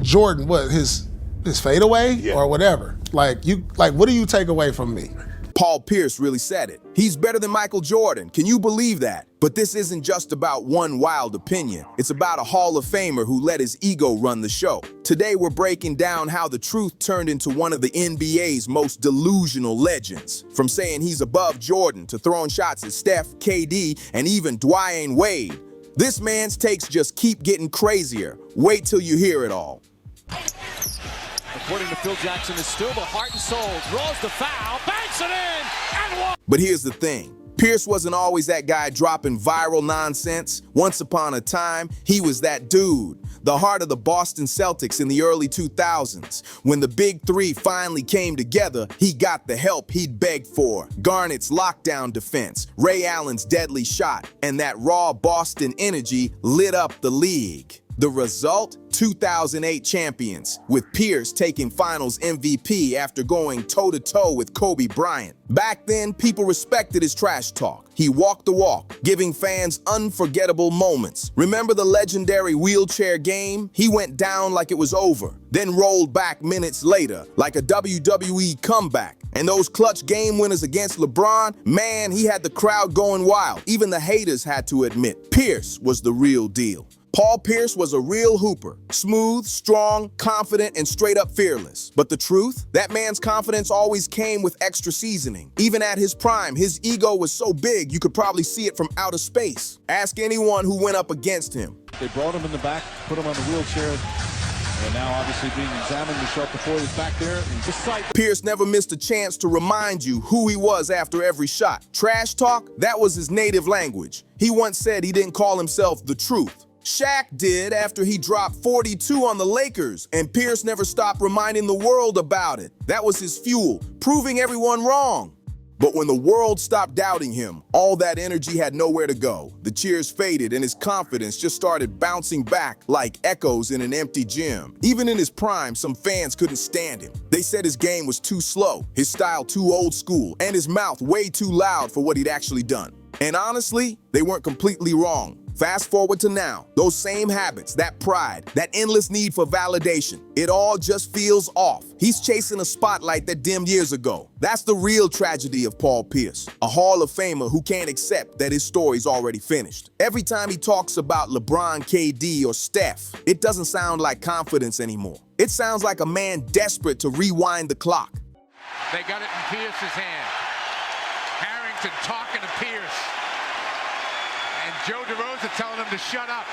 Jordan, what, his fadeaway or whatever. Like, what do you take away from me? Paul Pierce really said it. He's better than Michael Jordan. Can you believe that? But this isn't just about one wild opinion. It's about a Hall of Famer who let his ego run the show. Today we're breaking down how the truth turned into one of the NBA's most delusional legends. From saying he's above Jordan to throwing shots at Steph, KD, and even Dwayne Wade. This man's takes just keep getting crazier. Wait till you hear it all. According to Phil Jackson, is still the heart and soul. Draws the foul, banks it in, and one. But here's the thing. Pierce wasn't always that guy dropping viral nonsense. Once upon a time, he was that dude. The heart of the Boston Celtics in the early 2000s. When the big three finally came together, he got the help he'd begged for. Garnett's lockdown defense, Ray Allen's deadly shot, and that raw Boston energy lit up the league. The result? 2008 champions, with Pierce taking finals MVP after going toe-to-toe with Kobe Bryant. Back then, people respected his trash talk. He walked the walk, giving fans unforgettable moments. Remember the legendary wheelchair game? He went down like it was over, then rolled back minutes later, like a WWE comeback. And those clutch game winners against LeBron, man, he had the crowd going wild. Even the haters had to admit, Pierce was the real deal. Paul Pierce was a real hooper. Smooth, strong, confident, and straight up fearless. But the truth? That man's confidence always came with extra seasoning. Even at his prime, his ego was so big you could probably see it from outer space. Ask anyone who went up against him. They brought him in the back, put him on the wheelchair, and now obviously being examined. We shot before he was back there in just sight. Pierce never missed a chance to remind you who he was after every shot. Trash talk? That was his native language. He once said he didn't call himself the truth. Shaq did after he dropped 42 on the Lakers, and Pierce never stopped reminding the world about it. That was his fuel, proving everyone wrong. But when the world stopped doubting him, all that energy had nowhere to go. The cheers faded and his confidence just started bouncing back like echoes in an empty gym. Even in his prime, some fans couldn't stand him. They said his game was too slow, his style too old school, and his mouth way too loud for what he'd actually done. And honestly, they weren't completely wrong. Fast forward to now, those same habits, that pride, that endless need for validation, it all just feels off. He's chasing a spotlight that dimmed years ago. That's the real tragedy of Paul Pierce, a Hall of Famer who can't accept that his story's already finished. Every time he talks about LeBron, KD, or Steph, it doesn't sound like confidence anymore. It sounds like a man desperate to rewind the clock. They got it in Pierce's hand. Harrington talking to Pierce. And Joe DeRosa telling him to shut up.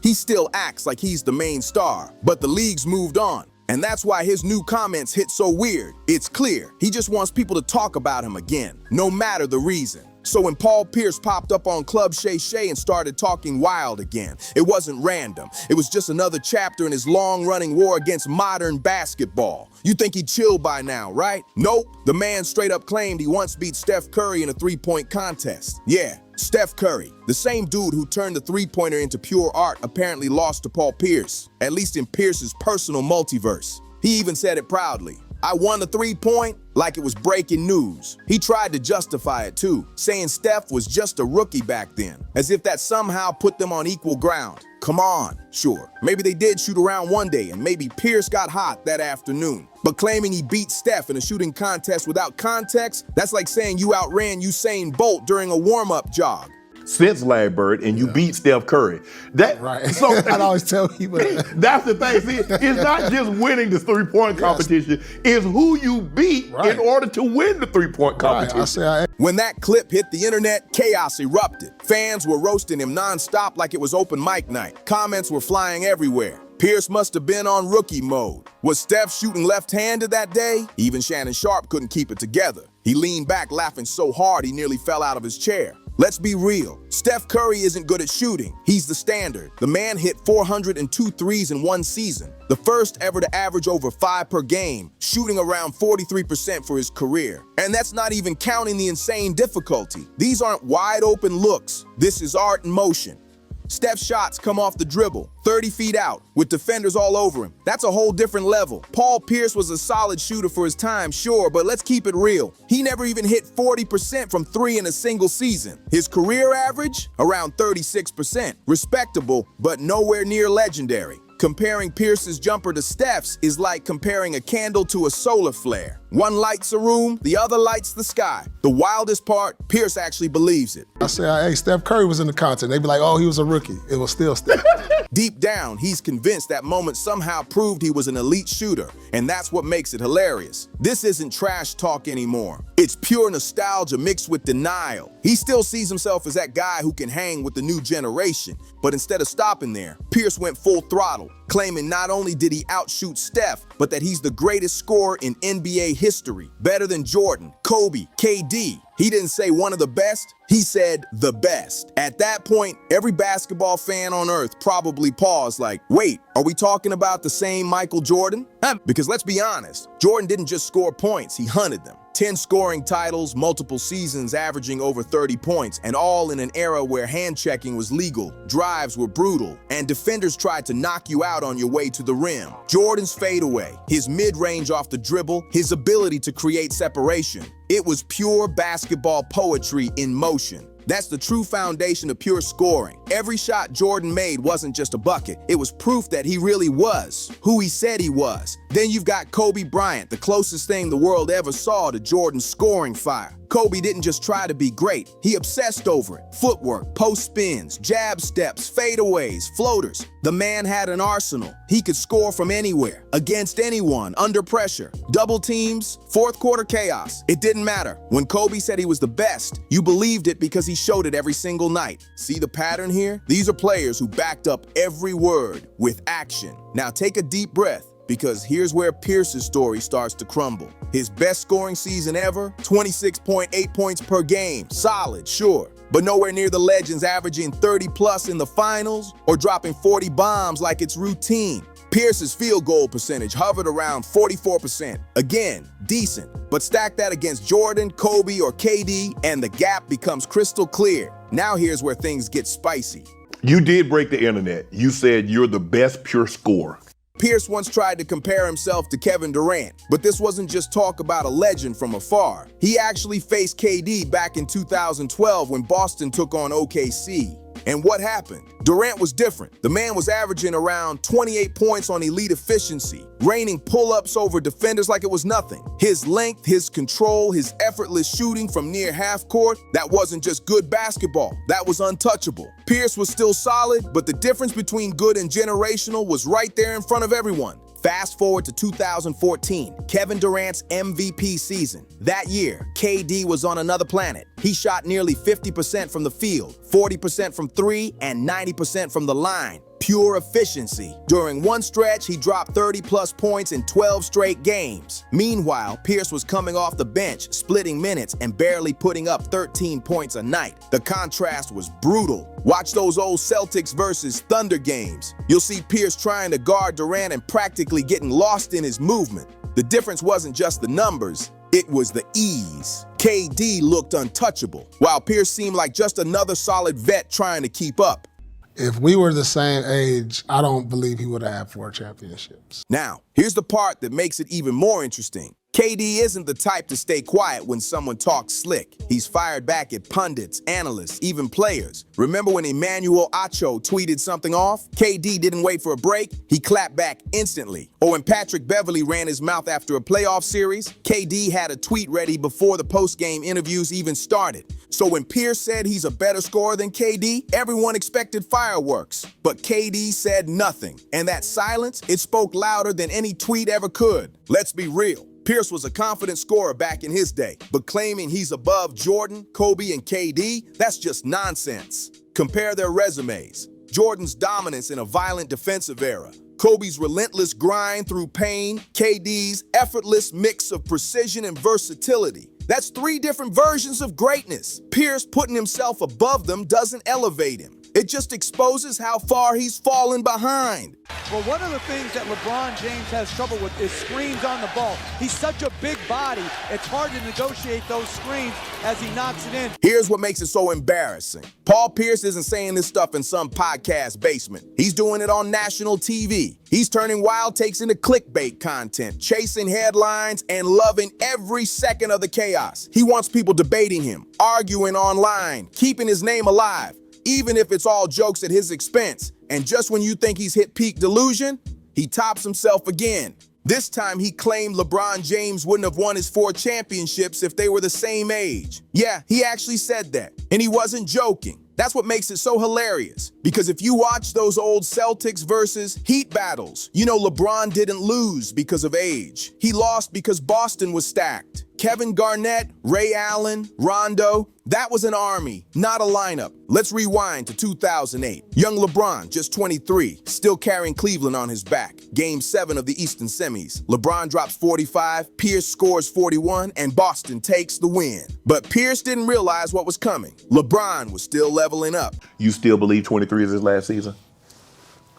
He still acts like he's the main star, but the league's moved on. And that's why his new comments hit so weird. It's clear, he just wants people to talk about him again, no matter the reason. So when Paul Pierce popped up on Club Shay Shay and started talking wild again, it wasn't random. It was just another chapter in his long-running war against modern basketball. You think he'd chill by now, right? Nope. The man straight up claimed he once beat Steph Curry in a three-point contest. Yeah, Steph Curry, the same dude who turned the three-pointer into pure art, apparently lost to Paul Pierce, at least in Pierce's personal multiverse. He even said it proudly. I won the three-point like it was breaking news. He tried to justify it too, saying Steph was just a rookie back then, as if that somehow put them on equal ground. Come on, sure, maybe they did shoot around one day and maybe Pierce got hot that afternoon. But claiming he beat Steph in a shooting contest without context, that's like saying you outran Usain Bolt during a warm-up jog. Since Larry Bird, and you beat Steph Curry. Right. So I'd always tell people that. That's the thing. See, it's not just winning the three-point competition. It's who you beat in order to win the three-point competition. When that clip hit the internet, chaos erupted. Fans were roasting him nonstop like it was open mic night. Comments were flying everywhere. Pierce must have been on rookie mode. Was Steph shooting left-handed that day? Even Shannon Sharp couldn't keep it together. He leaned back laughing so hard he nearly fell out of his chair. Let's be real. Steph Curry isn't good at shooting. He's the standard. The man hit 402 threes in one season, the first ever to average over 5 per game, shooting around 43% for his career. And that's not even counting the insane difficulty. These aren't wide open looks. This is art in motion. Steph's shots come off the dribble, 30 feet out, with defenders all over him. That's a whole different level. Paul Pierce was a solid shooter for his time, sure, but let's keep it real. He never even hit 40% from 3 in a single season. His career average? Around 36%. Respectable, but nowhere near legendary. Comparing Pierce's jumper to Steph's is like comparing a candle to a solar flare. One lights a room, the other lights the sky. The wildest part, Pierce actually believes it. I say, hey, Steph Curry was in the contest. They'd be like, oh, he was a rookie. It was still Steph. Deep down, he's convinced that moment somehow proved he was an elite shooter, and that's what makes it hilarious. This isn't trash talk anymore. It's pure nostalgia mixed with denial. He still sees himself as that guy who can hang with the new generation, but instead of stopping there, Pierce went full throttle, claiming not only did he outshoot Steph, but that he's the greatest scorer in NBA history, better than Jordan, Kobe, KD. He didn't say one of the best, he said the best. At that point, every basketball fan on earth probably paused like, wait, are we talking about the same Michael Jordan? Because let's be honest, Jordan didn't just score points, he hunted them. 10 scoring titles, multiple seasons averaging over 30 points, and all in an era where hand-checking was legal, drives were brutal, and defenders tried to knock you out on your way to the rim. Jordan's fadeaway, his mid-range off the dribble, his ability to create separation. It was pure basketball poetry in motion. That's the true foundation of pure scoring. Every shot Jordan made wasn't just a bucket. It was proof that he really was who he said he was. Then you've got Kobe Bryant, the closest thing the world ever saw to Jordan's scoring fire. Kobe didn't just try to be great, he obsessed over it. Footwork, post spins, jab steps, fadeaways, floaters. The man had an arsenal. He could score from anywhere, against anyone, under pressure. Double teams, fourth quarter chaos. It didn't matter. When Kobe said he was the best, you believed it because he showed it every single night. See the pattern here? These are players who backed up every word with action. Now take a deep breath, because here's where Pierce's story starts to crumble. His best scoring season ever, 26.8 points per game. Solid, sure, but nowhere near the legends averaging 30 plus in the finals or dropping 40 bombs like it's routine. Pierce's field goal percentage hovered around 44%. Again, decent, but stack that against Jordan, Kobe, or KD, and the gap becomes crystal clear. Now here's where things get spicy. You did break the internet. You said you're the best pure scorer. Pierce once tried to compare himself to Kevin Durant, but this wasn't just talk about a legend from afar. He actually faced KD back in 2012 when Boston took on OKC. And what happened? Durant was different. The man was averaging around 28 points on elite efficiency, raining pull-ups over defenders like it was nothing. His length, his control, his effortless shooting from near half court, that wasn't just good basketball, that was untouchable. Pierce was still solid, but the difference between good and generational was right there in front of everyone. Fast forward to 2014, Kevin Durant's MVP season. That year, KD was on another planet. He shot nearly 50% from the field, 40% from three, and 90% from the line. Pure efficiency. During one stretch, he dropped 30-plus points in 12 straight games. Meanwhile, Pierce was coming off the bench, splitting minutes, and barely putting up 13 points a night. The contrast was brutal. Watch those old Celtics versus Thunder games. You'll see Pierce trying to guard Durant and practically getting lost in his movement. The difference wasn't just the numbers, it was the ease. KD looked untouchable, while Pierce seemed like just another solid vet trying to keep up. If we were the same age, I don't believe he would have had 4 championships. Now, here's the part that makes it even more interesting. KD isn't the type to stay quiet when someone talks slick. He's fired back at pundits, analysts, even players. Remember when Emmanuel Acho tweeted something off? KD didn't wait for a break, he clapped back instantly. Or when Patrick Beverley ran his mouth after a playoff series, KD had a tweet ready before the post-game interviews even started. So when Pierce said he's a better scorer than KD, everyone expected fireworks. But KD said nothing. And that silence, it spoke louder than any tweet ever could. Let's be real. Pierce was a confident scorer back in his day, but claiming he's above Jordan, Kobe, and KD, that's just nonsense. Compare their resumes. Jordan's dominance in a violent defensive era, Kobe's relentless grind through pain, KD's effortless mix of precision and versatility. That's 3 different versions of greatness. Pierce putting himself above them doesn't elevate him. It just exposes how far he's fallen behind. Well, one of the things that LeBron James has trouble with is screens on the ball. He's such a big body, it's hard to negotiate those screens as he knocks it in. Here's what makes it so embarrassing. Paul Pierce isn't saying this stuff in some podcast basement. He's doing it on national TV. He's turning wild takes into clickbait content, chasing headlines, and loving every second of the chaos. He wants people debating him, arguing online, keeping his name alive. Even if it's all jokes at his expense, And just when you think he's hit peak delusion, he tops himself again. This time he claimed LeBron James wouldn't have won his 4 championships if they were the same age. Yeah, he actually said that, and he wasn't joking. That's what makes it so hilarious, because if you watch those old Celtics versus Heat battles, you know LeBron didn't lose because of age. He lost because Boston was stacked. Kevin Garnett, Ray Allen, Rondo, that was an army, not a lineup. Let's rewind to 2008. Young LeBron, just 23, still carrying Cleveland on his back. Game 7 of the Eastern Semis. LeBron drops 45, Pierce scores 41, and Boston takes the win. But Pierce didn't realize what was coming. LeBron was still leveling up. You still believe 23 is his last season?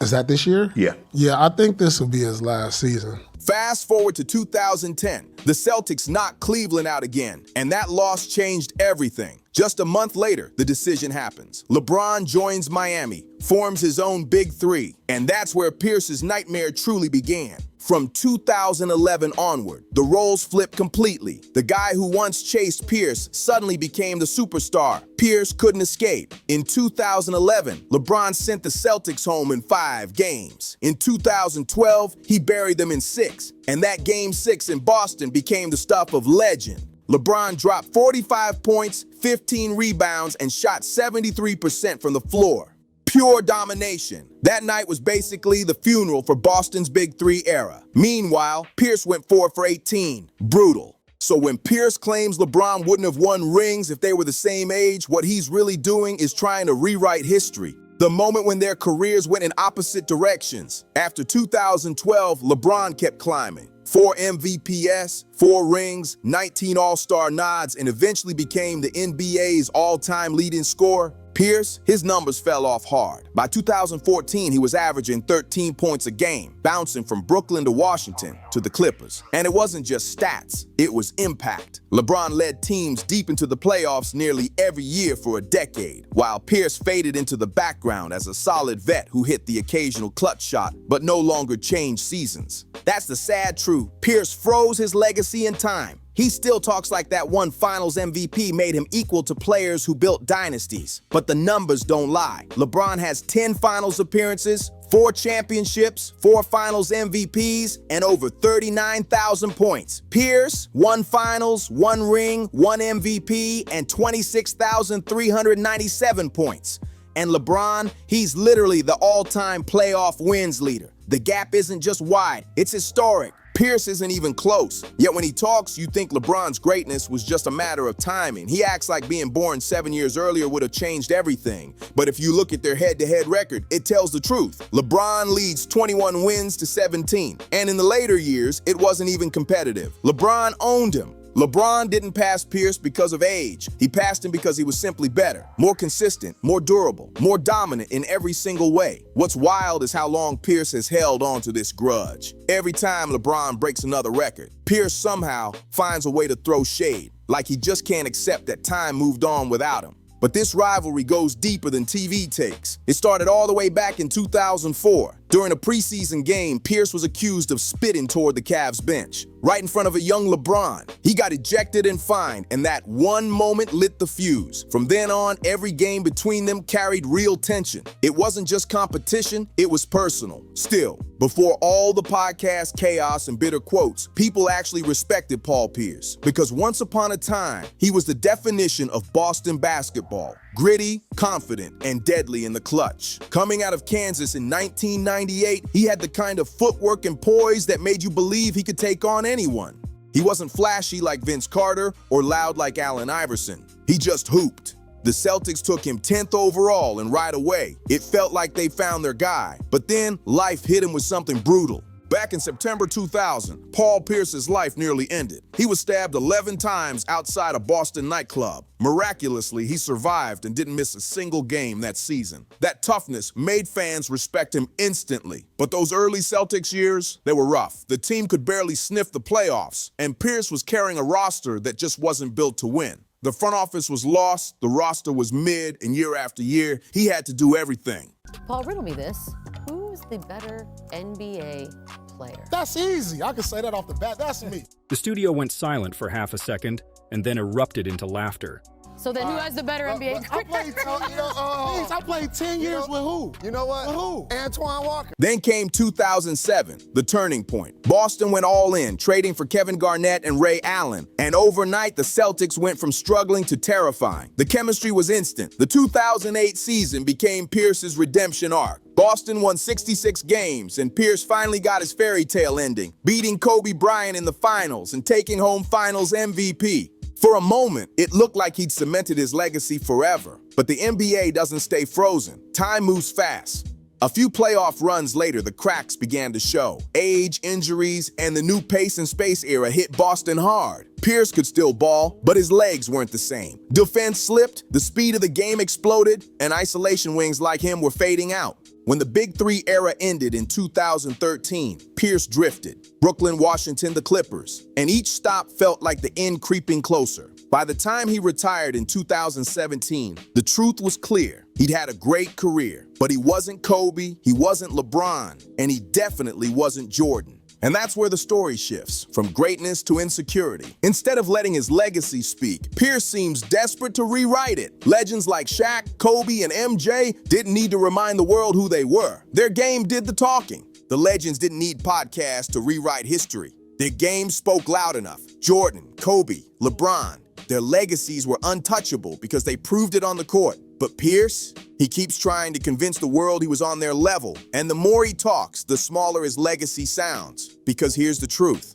Is that this year? Yeah. Yeah, I think this will be his last season. Fast forward to 2010. The Celtics knocked Cleveland out again, and that loss changed everything. Just a month later, the decision happens. LeBron joins Miami, forms his own Big Three, and that's where Pierce's nightmare truly began. From 2011 onward, the roles flipped completely. The guy who once chased Pierce suddenly became the superstar. Pierce couldn't escape. In 2011, LeBron sent the Celtics home in 5 games. In 2012, he buried them in 6. And that Game 6 in Boston became the stuff of legend. LeBron dropped 45 points, 15 rebounds, and shot 73% from the floor. Pure domination. That night was basically the funeral for Boston's Big Three era. Meanwhile, Pierce went 4 for 18. Brutal. So when Pierce claims LeBron wouldn't have won rings if they were the same age, what he's really doing is trying to rewrite history. The moment when their careers went in opposite directions. After 2012, LeBron kept climbing. 4 MVPs, 4 rings, 19 All-Star nods, and eventually became the NBA's all-time leading scorer. Pierce, his numbers fell off hard. By 2014, he was averaging 13 points a game, bouncing from Brooklyn to Washington to the Clippers. And it wasn't just stats, it was impact. LeBron led teams deep into the playoffs nearly every year for a decade, while Pierce faded into the background as a solid vet who hit the occasional clutch shot, but no longer changed seasons. That's the sad truth. Pierce froze his legacy in time. He still talks like that one Finals MVP made him equal to players who built dynasties. But the numbers don't lie. LeBron has 10 Finals appearances, 4 championships, 4 Finals MVPs, and over 39,000 points. Pierce, 1 Finals, 1 ring, 1 MVP, and 26,397 points. And LeBron, he's literally the all-time playoff wins leader. The gap isn't just wide, it's historic. Pierce isn't even close. Yet when he talks, you think LeBron's greatness was just a matter of timing. He acts like being born 7 years earlier would have changed everything. But if you look at their head-to-head record, it tells the truth. LeBron leads 21 wins to 17. And in the later years, it wasn't even competitive. LeBron owned him. LeBron didn't pass Pierce because of age. He passed him because he was simply better, more consistent, more durable, more dominant in every single way. What's wild is how long Pierce has held on to this grudge. Every time LeBron breaks another record, Pierce somehow finds a way to throw shade, like he just can't accept that time moved on without him. But this rivalry goes deeper than TV takes. It started all the way back in 2004. During a preseason game, Pierce was accused of spitting toward the Cavs bench, right in front of a young LeBron. He got ejected and fined, and that one moment lit the fuse. From then on, every game between them carried real tension. It wasn't just competition, it was personal. Still, before all the podcast chaos and bitter quotes, people actually respected Paul Pierce, because once upon a time, he was the definition of Boston basketball. Gritty, confident, and deadly in the clutch. Coming out of Kansas in 1998, he had the kind of footwork and poise that made you believe he could take on anyone. He wasn't flashy like Vince Carter or loud like Allen Iverson. He just hooped. The Celtics took him 10th overall, and right away, it felt like they found their guy. But then, life hit him with something brutal. Back in September 2000, Paul Pierce's life nearly ended. He was stabbed 11 times outside a Boston nightclub. Miraculously, he survived and didn't miss a single game that season. That toughness made fans respect him instantly. But those early Celtics years, they were rough. The team could barely sniff the playoffs, and Pierce was carrying a roster that just wasn't built to win. The front office was lost, the roster was mid, and year after year, he had to do everything. Paul, riddle me this. Who is the better NBA player? That's easy. I can say that off the bat. That's me. The studio went silent for half a second and then erupted into laughter. So then who has the better NBA I played, please, I played 10 years with who? You know what? With who? Antoine Walker. Then came 2007, the turning point. Boston went all in, trading for Kevin Garnett and Ray Allen. And overnight, the Celtics went from struggling to terrifying. The chemistry was instant. The 2008 season became Pierce's redemption arc. Boston won 66 games, and Pierce finally got his fairy tale ending, beating Kobe Bryant in the finals and taking home finals MVP. For a moment, it looked like he'd cemented his legacy forever. But the NBA doesn't stay frozen. Time moves fast. A few playoff runs later, the cracks began to show. Age, injuries, and the new pace and space era hit Boston hard. Pierce could still ball, but his legs weren't the same. Defense slipped, the speed of the game exploded, and isolation wings like him were fading out. When the Big Three era ended in 2013, Pierce drifted. Brooklyn, Washington, the Clippers. And each stop felt like the end creeping closer. By the time he retired in 2017, the truth was clear. He'd had a great career, but he wasn't Kobe, he wasn't LeBron, and he definitely wasn't Jordan. And that's where the story shifts, from greatness to insecurity. Instead of letting his legacy speak, Pierce seems desperate to rewrite it. Legends like Shaq, Kobe, and MJ didn't need to remind the world who they were. Their game did the talking. The legends didn't need podcasts to rewrite history. Their game spoke loud enough. Jordan, Kobe, LeBron, their legacies were untouchable because they proved it on the court. But Pierce, he keeps trying to convince the world he was on their level. And the more he talks, the smaller his legacy sounds. Because here's the truth.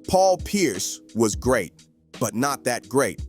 Paul Pierce was great, but not that great.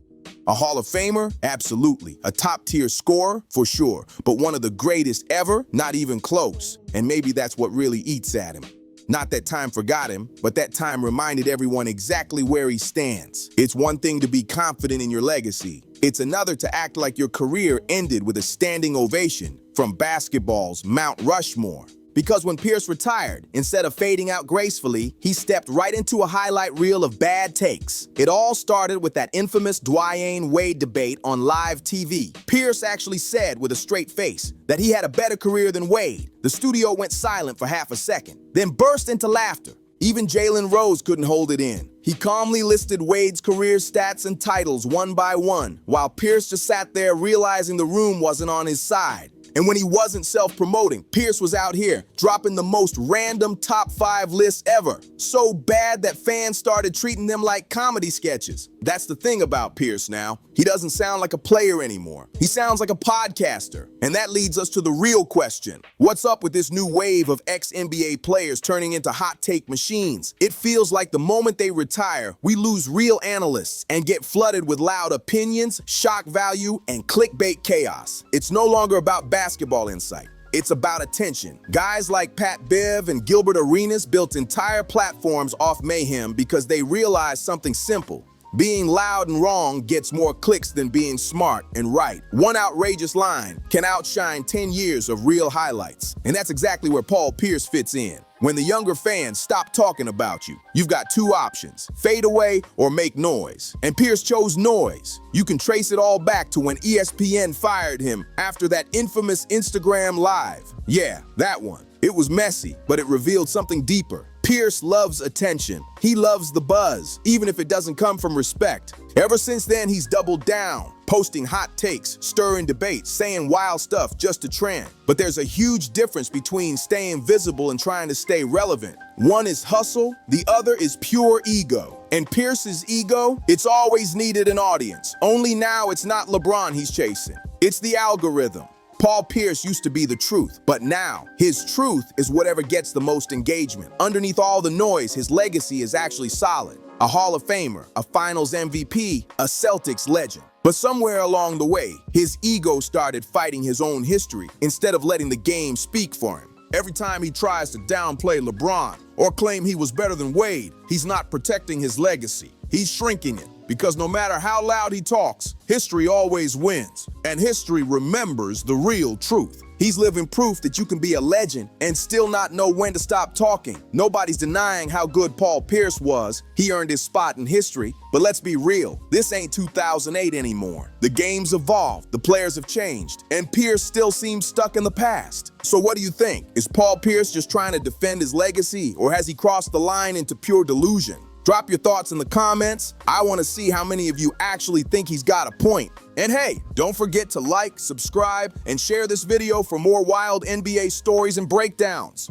A Hall of Famer? Absolutely. A top-tier scorer? For sure. But one of the greatest ever? Not even close. And maybe that's what really eats at him. Not that time forgot him, but that time reminded everyone exactly where he stands. It's one thing to be confident in your legacy. It's another to act like your career ended with a standing ovation from basketball's Mount Rushmore. Because when Pierce retired, instead of fading out gracefully, he stepped right into a highlight reel of bad takes. It all started with that infamous Dwyane Wade debate on live TV. Pierce actually said with a straight face that he had a better career than Wade. The studio went silent for half a second, then burst into laughter. Even Jalen Rose couldn't hold it in. He calmly listed Wade's career stats and titles one by one, while Pierce just sat there realizing the room wasn't on his side. And when he wasn't self-promoting, Pierce was out here dropping the most random top 5 lists ever. So bad that fans started treating them like comedy sketches. That's the thing about Pierce now. He doesn't sound like a player anymore. He sounds like a podcaster. And that leads us to the real question. What's up with this new wave of ex-NBA players turning into hot take machines? It feels like the moment they retire, we lose real analysts and get flooded with loud opinions, shock value, and clickbait chaos. It's no longer about basketball insight. It's about attention. Guys like Pat Bev and Gilbert Arenas built entire platforms off mayhem because they realized something simple. Being loud and wrong gets more clicks than being smart and right. One outrageous line can outshine 10 years of real highlights. And that's exactly where Paul Pierce fits in. When the younger fans stop talking about you, you've got two options: fade away or make noise. And Pierce chose noise. You can trace it all back to when ESPN fired him after that infamous Instagram Live. Yeah, that one. It was messy, but it revealed something deeper. Pierce loves attention. He loves the buzz, even if it doesn't come from respect. Ever since then, he's doubled down, posting hot takes, stirring debates, saying wild stuff just to trend. But there's a huge difference between staying visible and trying to stay relevant. One is hustle, the other is pure ego. And Pierce's ego, it's always needed an audience. Only now it's not LeBron he's chasing. It's the algorithm. Paul Pierce used to be the truth, but now his truth is whatever gets the most engagement. Underneath all the noise, his legacy is actually solid. A Hall of Famer, a Finals MVP, a Celtics legend. But somewhere along the way, his ego started fighting his own history instead of letting the game speak for him. Every time he tries to downplay LeBron or claim he was better than Wade, he's not protecting his legacy. He's shrinking it. Because no matter how loud he talks, history always wins. And history remembers the real truth. He's living proof that you can be a legend and still not know when to stop talking. Nobody's denying how good Paul Pierce was. He earned his spot in history. But let's be real, this ain't 2008 anymore. The game's evolved, the players have changed, and Pierce still seems stuck in the past. So what do you think? Is Paul Pierce just trying to defend his legacy, or has he crossed the line into pure delusion? Drop your thoughts in the comments. I want to see how many of you actually think he's got a point. And hey, don't forget to like, subscribe, and share this video for more wild NBA stories and breakdowns.